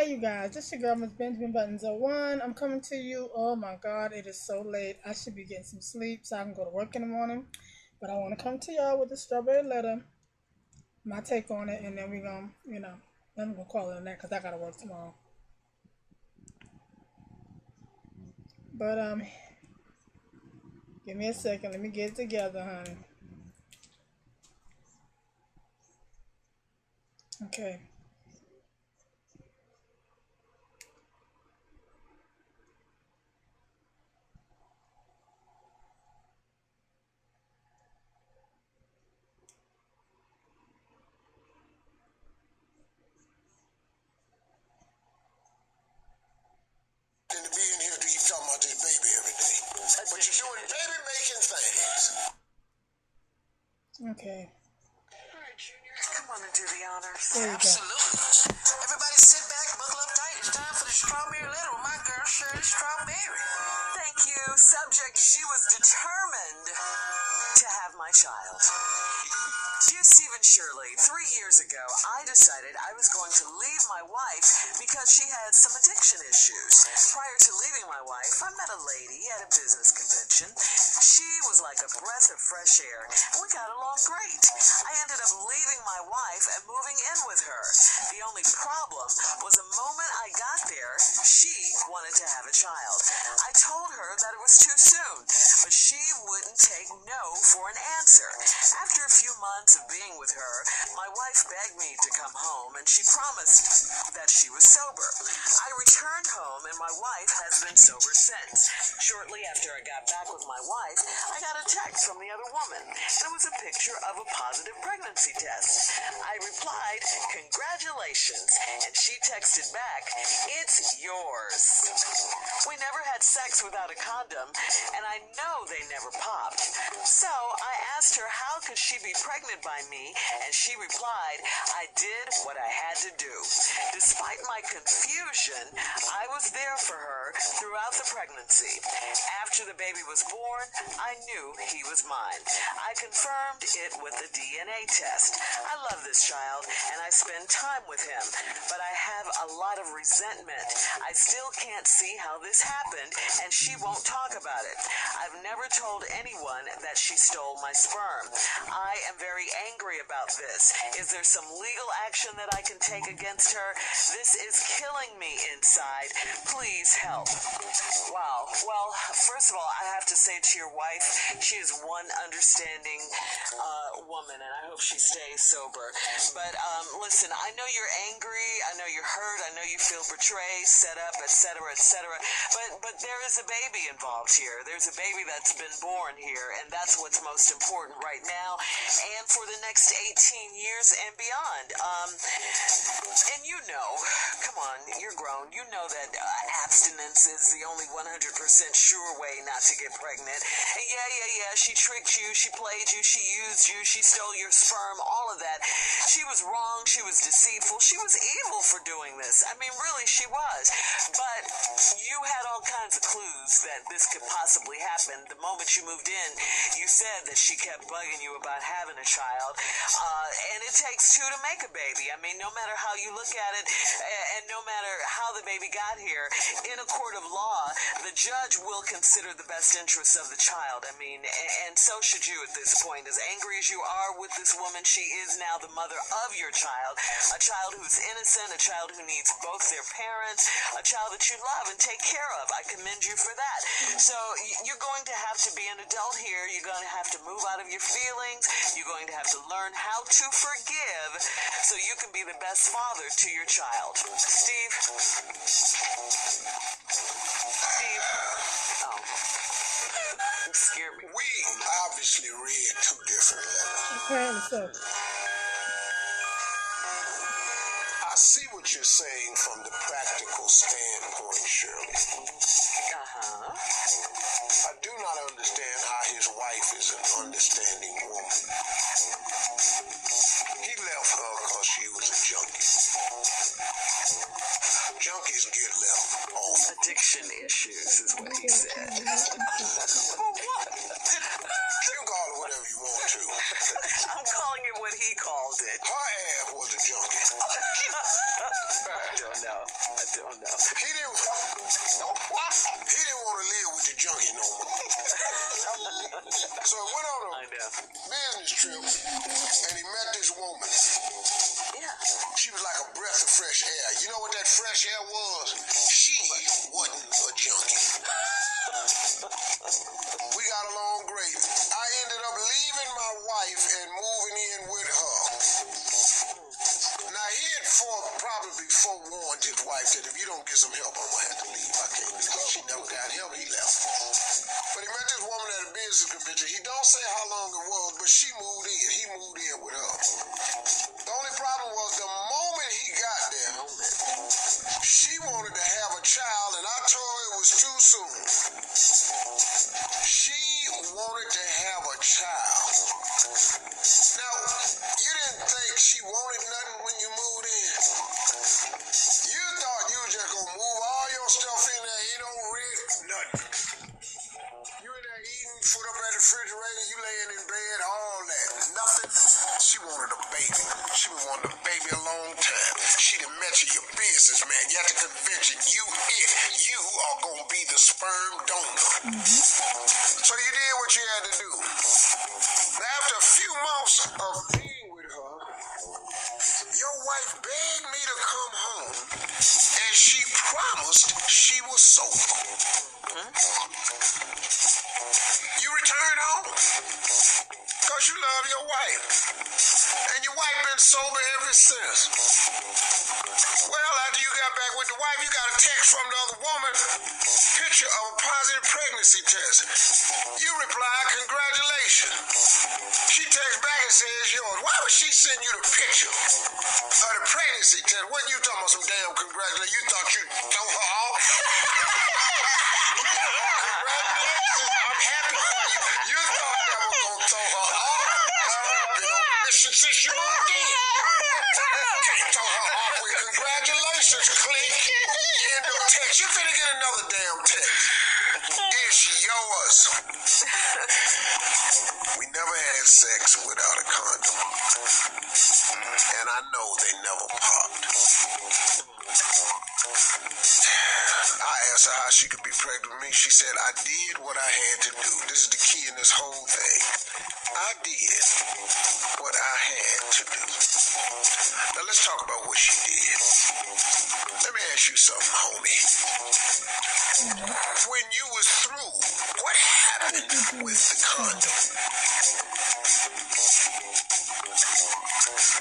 Hey, you guys, this your girl, Miss Benjamin Buttons 01. I'm coming to you. Oh my God, it is so late. I should be getting some sleep so I can go to work in the morning. But I want to come to y'all with the strawberry letter, my take on it, and then we're going to, I'm going to call it on that because I got to work tomorrow. But, give me a second. Let me get it together, honey. Okay. To be in here to keep talking about this baby every day. But you're doing baby making things. Okay. All right, Junior, come on and do the honors. There you go. Absolutely. Everybody sit back, buckle up tight. It's time for the strawberry letter with my girl, Shirley Strawberry. Thank you. Subject, she was determined to have my child. Dear Stephen Shirley, 3 years ago, I decided I was going to leave my wife because she had some addiction issues. Prior to leaving my wife, I met a lady at a business convention. She was like a breath of fresh air, and we got along great. I ended up leaving my wife and moving in with her. The only problem was the moment I got there, she wanted to have a child. I told her that it was too soon, but she wouldn't take no for an answer. After a few months of being with her, my wife begged me to come home, and she promised that she was sober. I returned home, and my wife has been sober since. Shortly after I got back with my wife, I got a text from the other woman, and it was a picture of a positive pregnancy test. I replied, "Congratulations," and she texted back, "It's yours." We never had sex without a condom, and I know they never popped. So I asked her how could she be pregnant by me, and she replied, "I did what I had to do." Despite my confusion, I was there for her throughout the pregnancy. After the baby was born, I knew he was mine. I confirmed it with a DNA test. I love this child, and I spend time with him, but I have a lot of resentment. I still can't see how this happened, and she won't talk about it. I've never told anyone that she stole my sperm. I am very angry about this. Is there some legal action that I can take against her? This is killing me inside. Please help. Wow. Well, first of all, I have to say to your wife, she is one understanding woman, and I hope she stays sober. But listen, I know you're angry. I know you're hurt. I know you feel betrayed, set up, etc., etc. But there is a baby involved here. There's a baby that's been born here, and that's what's most important right now and for the next 18 years and beyond. And you know, come on, you're grown. You know that abstinence is the only 100% sure way not to get pregnant. And yeah, she tricked you, she played you, she used you, she stole your sperm, all of that. She was wrong, she was deceitful, she was evil for doing this. I mean, really, she was. But you had all kinds of clues that this could possibly happen. The moment you moved in, you said that she kept bugging you about having a child. And it takes two to make a baby. I mean, no matter how you look at it, and no matter how the baby got here, in a court of law, the judge will consider the best interests of the child. I mean, and so should you at this point. As angry as you are with this woman, she is now the mother of your child, a child who's innocent, a child who needs both their parents, a child that you love and take care of. I commend you for that. So you're going to have to be an adult here. You're going to have to move out of your feelings. You're going to have to learn how to forgive so you can be the best father to your child. Steve? Steve? Oh. You scared me. We obviously read two different letters. Apparently so. I see what you're saying from the practical standpoint, Shirley. Uh-huh. I do not understand how his wife is an understanding woman. He left her because she was a junkie. Junkies get left off. Addiction issues is what he said. What? You call it whatever you want to. I'm calling it what he called it. Her ass was a junkie. I don't know. I don't know. He didn't want to live with the junkie no more. So he went on a business trip, and he met this woman. Yeah. She was like a breath of fresh air. You know what that fresh air was? She wasn't a junkie. We got along great. I ended up leaving my wife and moving in with her. Now, he had probably forewarned his wife that if you don't get some help, I'm going to have to leave. I can't believe she never got help. He left. But he met this woman at a business convention. He don't say how long it was, but she moved in. He moved in with her. The only problem was the moment he got there, she wanted to have a child, and I told her it was too soon. She wanted to have a child. Now, you didn't think she wanted nothing when you moved in. You thought you were just going to move all your stuff in there. You don't read nothing. You in there eating, foot up at the refrigerator, you laying in bed, all that. Nothing. She wanted a baby. She been wanting a baby a long time. She done met your businessman. You at the convention. You are going to be the sperm donor. So you did what you had to do. Now, after a few months of being with her, your wife begged me to come home, and she promised she was sober. You returned home because you love your wife, and your wife been sober ever since. Well, after you got back with the wife, you got a text from the other woman, picture of a positive pregnancy test. You reply, congratulations. She texts back and says yours. Why would she send you the picture of the pregnancy test? What you talking about some damn congratulations? You thought you'd throw her off? Congratulations, I'm happy for you. You thought that was going to throw her off. Been on a mission since you moved in. Can't throw her off with congratulations, click. End of text. You finna get another damn text. Is she yours? We never had sex without a condom. And I know they never popped. I asked her how she could be pregnant with me. She said, I did what I had to do. This is the key in this whole thing. I did what I had to do. Now let's talk about what she did. Let me ask you something, homie. When you was through, what happened with the condom?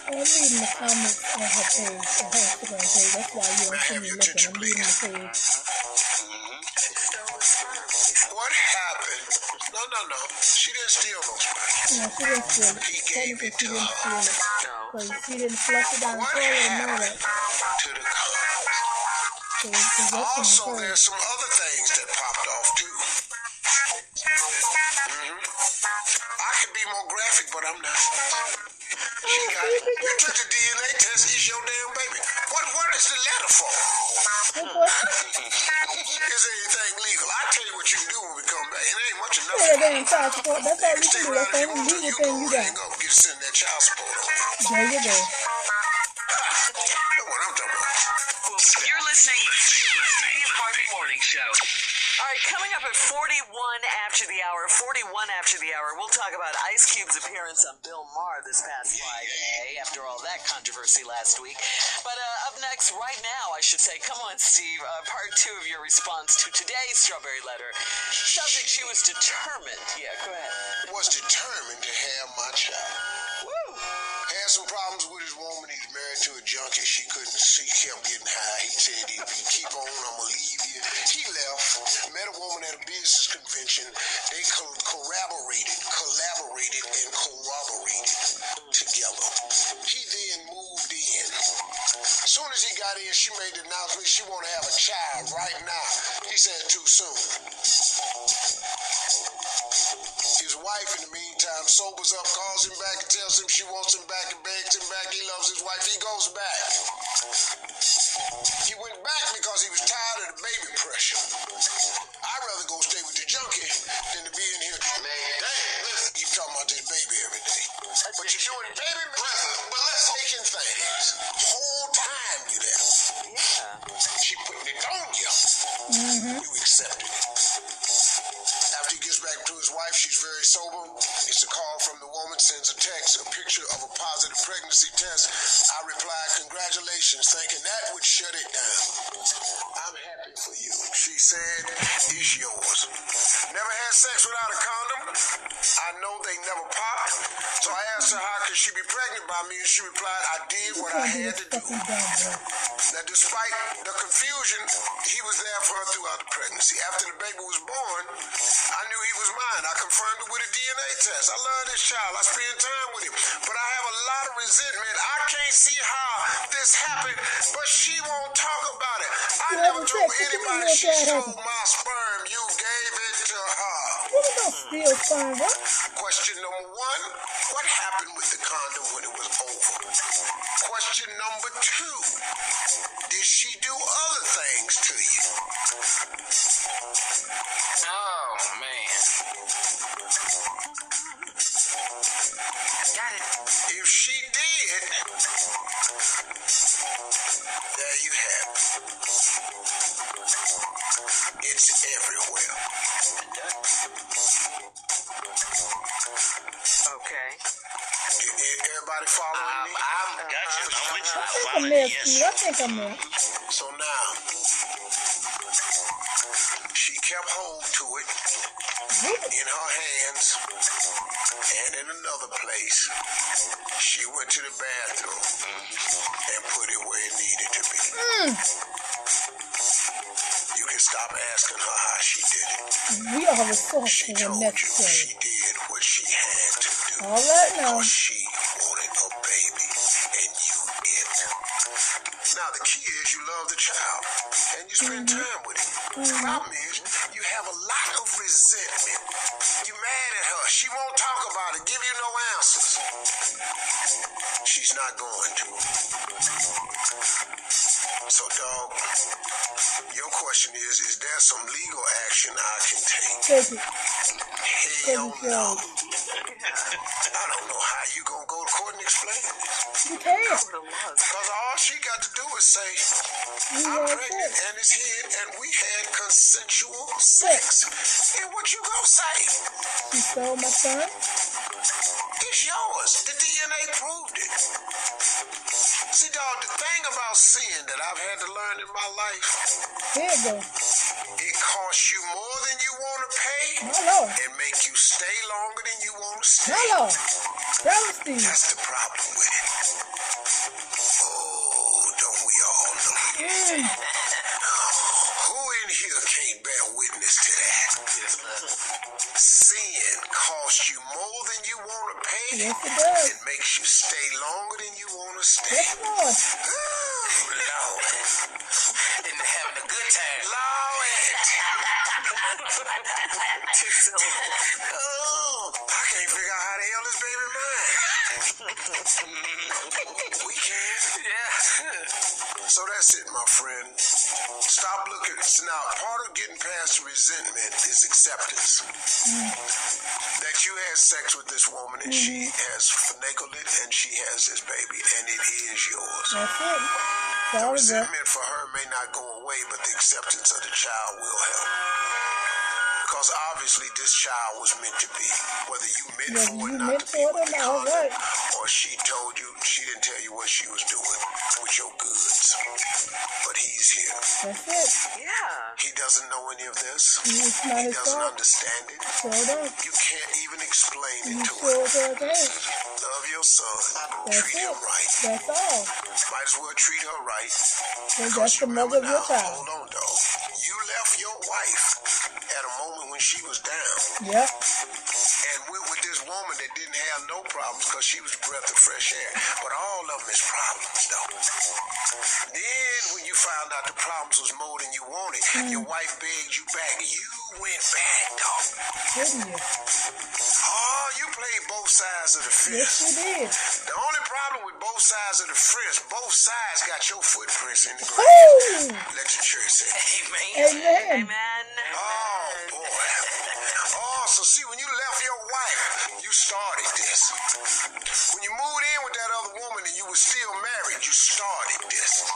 I'm reading the comments on her page, on her Instagram page. That's why you don't see me looking. I'm reading the page. What happened? No. She didn't steal no sperm. No, she didn't steal it. He gave it to her. Because she didn't flush it down the What toilet and all happened that. to the condom? So Also, there's some other things that popped off too. I could be more graphic, but I'm not. She got it. You took the DNA test. It's your damn baby. What is the letter for? Is anything legal? I'll tell you what you can do when we come back. It ain't much enough. Yeah, damn child support. That's all you Stay can do. right That's if the you only want to. legal You thing go you ahead got. and go. Get to send that child support on. There you go. That's what I'm talking about. You're listening to the Steve Harvey Morning Show. All right, coming up at 41 after the hour, we'll talk about Ice Cube's appearance on Bill Maher this past Friday, after all that controversy last week. But up next, right now, I should say, come on, Steve, part 2 of your response to today's Strawberry Letter. Subject, she was determined. Yeah, go ahead. Was determined to have my child. Woo! Had some problems with his woman. He's married to a junkie. She couldn't see. Kept getting high. He said, if you keep on, I'm going to leave you. He left. Met a woman at a business convention. They collaborated and corroborated together. He then moved in. As soon as he got in, she made the announcement she want to have a child right now. He said too soon. His wife, in the meantime, sobers up, calls him back and tells him she wants him back and begs him back. He loves his wife. He goes back. He went back because he was tired of the baby pressure. I'd rather go stay with the junkie than to be in here. Man, dang, listen, you talking about this baby every day. But you're doing baby, but let's making things. Whole time you there. Yeah. test, I replied, congratulations, thinking that would shut it down. I'm happy for you. She said, it's yours. Never had sex without a condom. I know they never popped. So I asked her how could she be pregnant by me, and she replied, I did what I had to do. Now, despite the confusion, he was there for her throughout the pregnancy. After the baby was born, I knew he was mine. I confirmed it with a DNA test. I love this child. I spend time with him. But I have a lot of resentment. I can't see how this happened, but she won't talk about it. I never told anybody she stole my sperm. You gave it to her. What about steal sperm? What? Question number one, what happened with the condom when it was over? Question number two, did she do other things to you? Oh, man. Got it. If she did, there you have it. It's everywhere. Okay. Everybody following me? I'm got you. I'm with you. I think I'm Following there, you, Steve. yes. I think I'm there. So now, she kept hold to it in her hands and in another place. She went to the bathroom and put it where it needed to be. You can stop asking her how she did it. We are resourceful She when told you necessary. she did what she had to do. All right now. Because she wanted a baby and you it. Now the key is you love the child and you spend time with him. The problem is you have a lot of resentment. You mad at her. She won't talk about it, give you no answers. She's not going to. So dog, your question is there some legal action I can take? Take it. Hell Take it, no. Joe. I don't know how you gonna go to court and explain it. You can't. Because all she got to do is say, We I'm had pregnant sex. and it's hid and we had consensual sex. And what you gonna say? She stole my son. It's yours. The DNA proved it. See, dog, the thing about sin that I've had to learn in my life, Here it go. it costs you more than you want to pay My Lord. and make you stay longer than you want to stay. My Lord. Tell us, Steve. That's the problem with it. Oh, don't we all know it? Who in here can't bear witness to that? Sin costs you more than you want to pay Yes, it does. and makes you stay longer than you want to stay. Yes, Lord. Lord. And having a good time. Lord. Two syllables. Oh, I can't figure out how the hell this baby mine. We can. Yeah. So that's it, my friend. Stop looking. So now, part of getting past the resentment is acceptance. That you had sex with this woman and she has finagled it and she has this baby and it is yours. That's it. The Sorry, bro. resentment for her may not go away, but the acceptance of the child will help. Because obviously this child was meant to be. Whether you meant Whether for it you not meant to for be it with or the not, condom, right. or she told you, she didn't tell you what she was doing with your goods. But he's here. That's it. Yeah. He doesn't know any of this. It's not He his doesn't fault. understand it. Sure don't. You can't even explain it You to him. sure as can't. Love your son. That's Treat it. him right. That's all. Might as well treat her right. And Because that's the remember mother of your now, child. hold on, dog. You left your wife at a moment when she was down Yep. and went with this woman that didn't have no problems because she was a breath of fresh air. But all of them is problems, though. Then when you found out the problems was more than you wanted, your wife begged you back. You went back, dog. Didn't you? Oh, you played both sides of the Yes, fence. you did. The only problem with both sides of the fence, both sides got your footprints in the ground. Woo! Let your church say. Amen. Amen. Amen. Oh, boy. Oh, so see, when you left your wife, you You started this. When you moved in with that other woman and you were still married, you started this.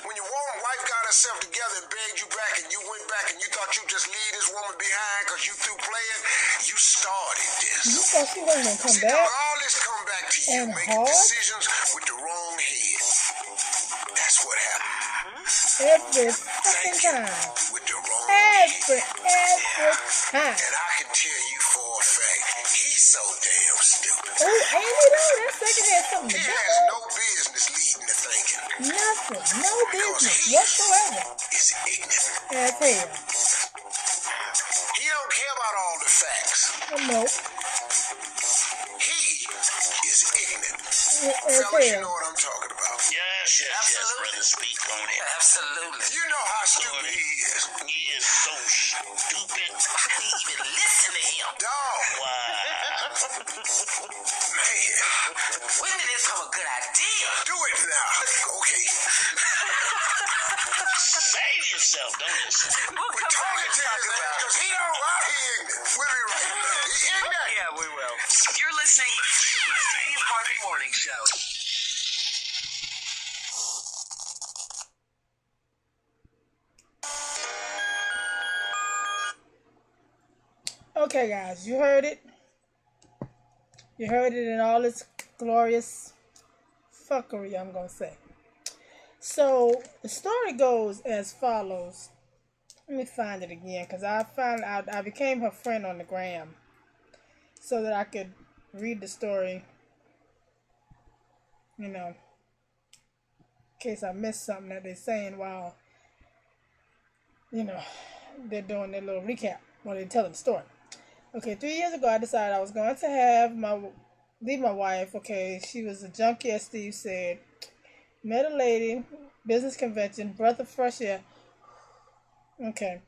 When your wife got herself together and begged you back and you went back and you thought you just leave this woman behind because you through playing, you started this. You thought she wasn't gonna come See, back? all this come back to you And making hard? decisions with the wrong head. That's what happened. Every fucking time. With the wrong head. Every time. And I can tell you for a fact, he's so damn stupid. Oh, ain't he though? That second had something He to do has with no business leading to thinking. it. Nothing. No Because business he whatsoever. is ignorant. As hell. He don't care about all the facts. No. He is ignorant. As Fellas, you hell. know what I'm talking about. Yes, Absolutely. brother, speak on it. Absolutely. You know how stupid he is. He is so stupid. I didn't even listen to him. Dog. Wow. Man. When did this become a good idea? Do it now. Okay. Save yourself, don't listen. We'll We're come back talking and to talk his ass about because it. he don't lie. He ignorant. We'll be right back. He ignorant. Yeah, we will. You're listening to the Steve Harvey Morning Show. Okay, guys, you heard it. You heard it in all its glorious fuckery, I'm gonna say. So the story goes as follows. Let me find it again, because I became her friend on the gram so that I could read the story, in case I missed something that they're saying while, they're doing their little recap while they're telling the story. Okay, 3 years ago, I decided I was going to leave my wife. Okay, she was a junkie, as Steve said. Met a lady, business convention, breath of fresh air. Okay.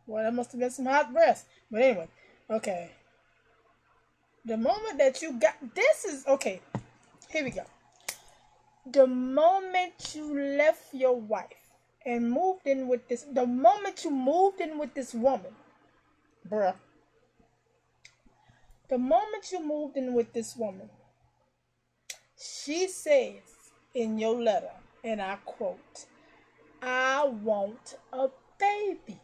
Well, that must have been some hot breath. But anyway, okay. The moment that you got, okay, here we go. The moment you left your wife and moved in with the moment you moved in with this woman, bruh. The moment you moved in with this woman, she says in your letter, and I quote, "I want a baby."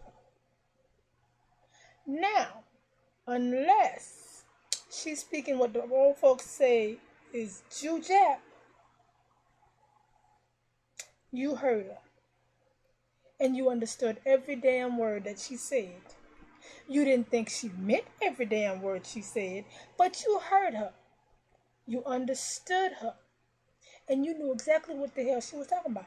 Now, unless she's speaking what the old folks say is Jujap, you heard her. And you understood every damn word that she said. You didn't think she meant every damn word she said, but you heard her. You understood her. And you knew exactly what the hell she was talking about.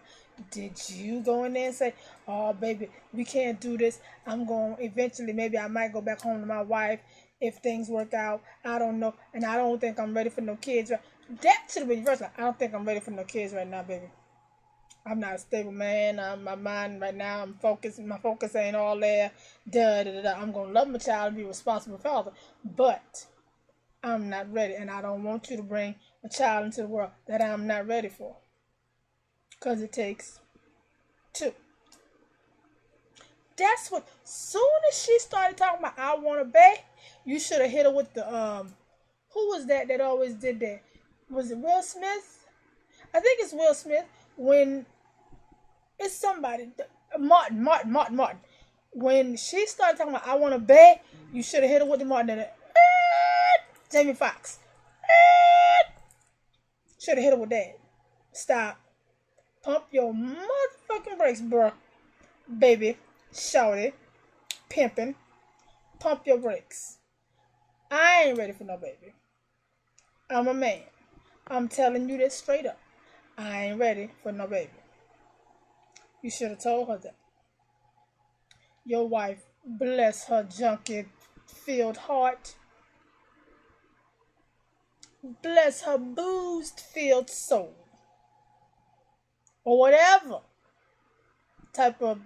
Did you go in there and say, "Oh, baby, we can't do this. I'm going, eventually, maybe I might go back home to my wife if things work out. I don't know. And I don't think I'm ready for no kids." That should have been your first line. "I don't think I'm ready for no kids right now, baby. I'm not a stable man. My mind right now, I'm focused. My focus ain't all there. I'm going to love my child and be a responsible father. But I'm not ready. And I don't want you to bring a child into the world that I'm not ready for. Because it takes two." That's what, soon as she started talking about, "I want a baby," you should have hit her with the, who was that always did that? Was it Will Smith? I think it's Will Smith. When it's somebody, Martin. When she started talking about, "I want a baby," you should have hit her with the Martin. Jamie Foxx. Should have hit her with that. Stop. Pump your motherfucking brakes, bruh. Baby, shorty, pimping. Pump your brakes. I ain't ready for no baby. I'm a man. I'm telling you this straight up. I ain't ready for no baby. You should have told her that. Your wife, bless her junkie-filled heart, bless her boozed-filled soul, or whatever type of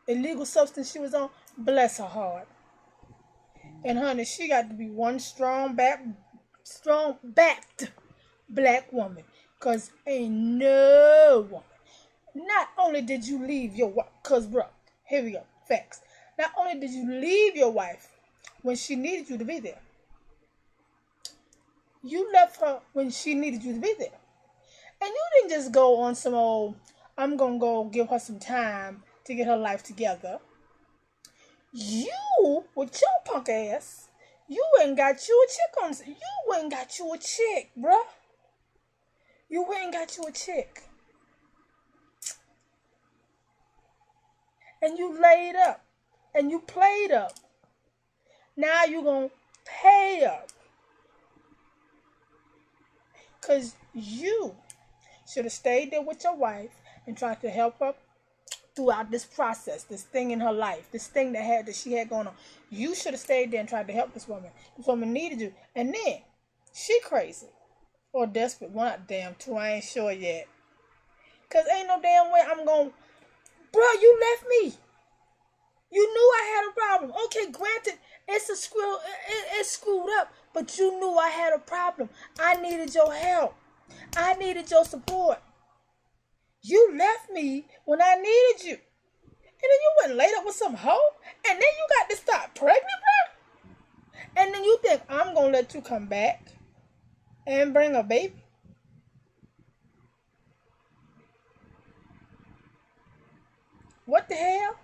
illegal substance she was on, bless her heart. And honey, she got to be one strong-backed black woman. Because ain't no woman. Not only did you leave your wife, because bro, here we go, facts. Not only did you leave your wife when she needed you to be there, You left her when she needed you to be there. And you didn't just go on some old, I'm going to go give her some time to get her life together. You, with your punk ass, you ain't got you a chick on. You ain't got you a chick, bruh. You ain't got you a chick. And you laid up. And you played up. Now you gonna pay up. Because you should have stayed there with your wife and tried to help her throughout this process, this thing in her life, this thing that she had going on. You should have stayed there and tried to help this woman. This woman needed you. And then, she crazy. Or desperate. One not damn two. I ain't sure yet. Because ain't no damn way I'm going, bro, you left me. You knew I had a problem. Okay, granted, it's screwed up. But you knew I had a problem. I needed your help. I needed your support. You left me when I needed you. And then you went laid up with some hoe. And then you got to start pregnant, bro. And then you think I'm going to let you come back and bring a baby. What the hell?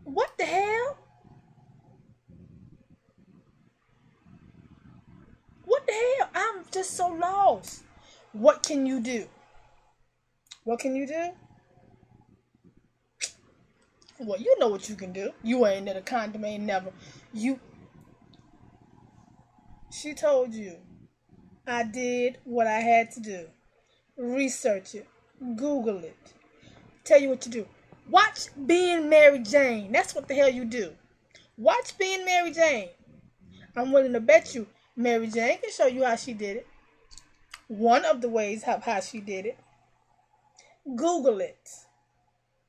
What the hell? What the hell? I'm just so lost. What can you do? What can you do? Well, you know what you can do. You ain't in a condom, ain't never. She told you. I did what I had to do. Research it. Google it. Tell you what to do. Watch Being Mary Jane. That's what the hell you do. Watch Being Mary Jane. I'm willing to bet you Mary Jane can show you how she did it. One of the ways how she did it. Google it.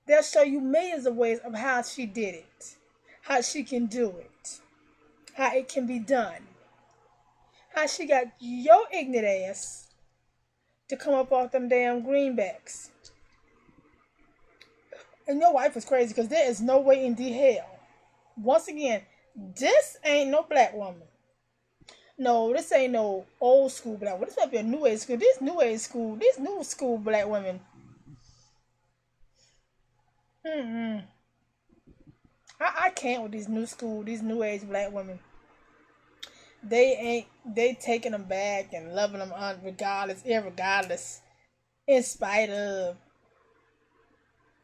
They'll show you millions of ways of how she did it. How she can do it. How it can be done. How she got your ignorant ass to come up off them damn greenbacks. And your wife is crazy because there is no way in the hell. Once again, this ain't no black woman. No, this ain't no old school black woman. This might be a new age school. These new school black women. I can't with these new age black women. They taking them back and loving them irregardless, in spite of.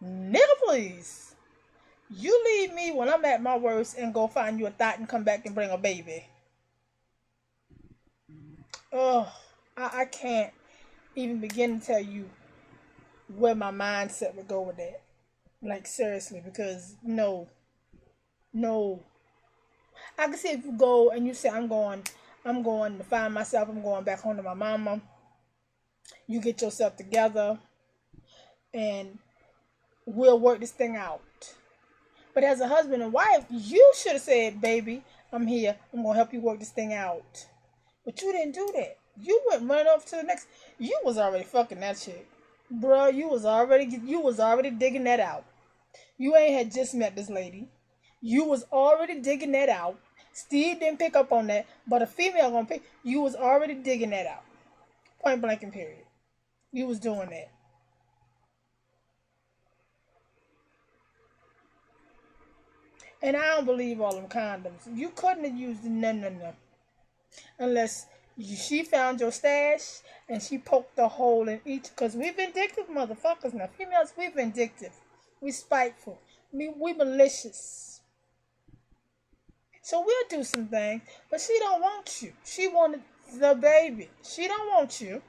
Nigga, please. You leave me when I'm at my worst and go find you a thought and come back and bring a baby. Oh, I can't even begin to tell you where my mindset would go with that. Like, seriously, because no. I can see if you go and you say, I'm going to find myself, I'm going back home to my mama. You get yourself together and we'll work this thing out. But as a husband and wife, you should have said, baby, I'm here. I'm going to help you work this thing out. But you didn't do that. You went running off to the next. You was already fucking that chick. Bruh, you was already digging that out. You ain't had just met this lady. You was already digging that out. Steve didn't pick up on that, but a female gonna pick. You was already digging that out. Point blank and period. You was doing that. And I don't believe all them condoms. You couldn't have used no. Unless she found your stash and she poked a hole in each. Because we vindictive motherfuckers now. Females, we vindictive. We spiteful. We malicious. So we'll do some things. But she don't want you. She wanted the baby. She don't want you.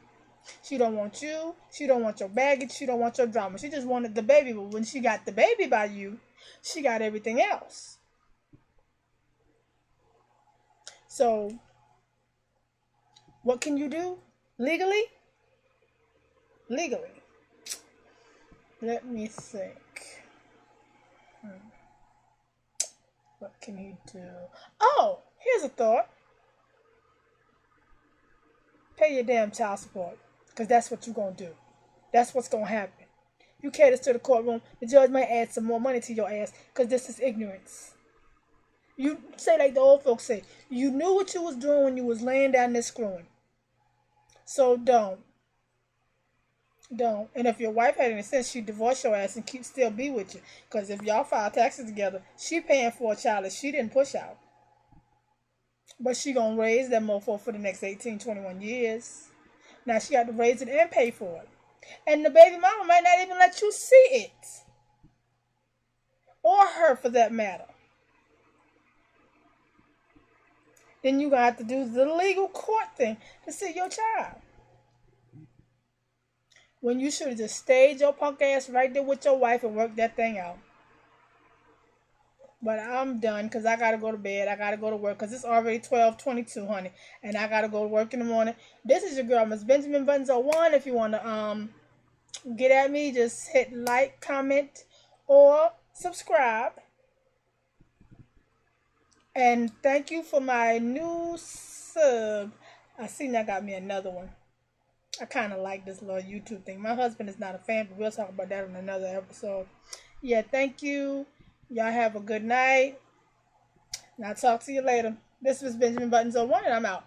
She don't want you. She don't want your baggage. She don't want your drama. She just wanted the baby. But when she got the baby by you, she got everything else. So, what can you do? Legally? Let me think. What can you do? Oh, here's a thought. Pay your damn child support. Because that's what you're going to do. That's what's going to happen. You carry this to the courtroom, the judge might add some more money to your ass because this is ignorance. You say like the old folks say, you knew what you was doing when you was laying down there screwing. So don't. Don't. And if your wife had any sense, she'd divorce your ass and still be with you. Because if y'all file taxes together, she paying for a child that she didn't push out. But she gonna raise that mofo for the next 18, 21 years. Now she got to raise it and pay for it. And the baby mama might not even let you see it. Or her for that matter. Then you gonna have to do the legal court thing to see your child. When you should have just stayed your punk ass right there with your wife and worked that thing out. But I'm done because I got to go to bed. I got to go to work because it's already 12:22, honey. And I got to go to work in the morning. This is your girl, Miss Benjamin Buttons 01. If you want to get at me, just hit like, comment, or subscribe. And thank you for my new sub. I seen I got me another one. I kind of like this little YouTube thing. My husband is not a fan, but we'll talk about that in another episode. Yeah, thank you. Y'all have a good night. And I'll talk to you later. This was Benjamin Buttons 01, and I'm out.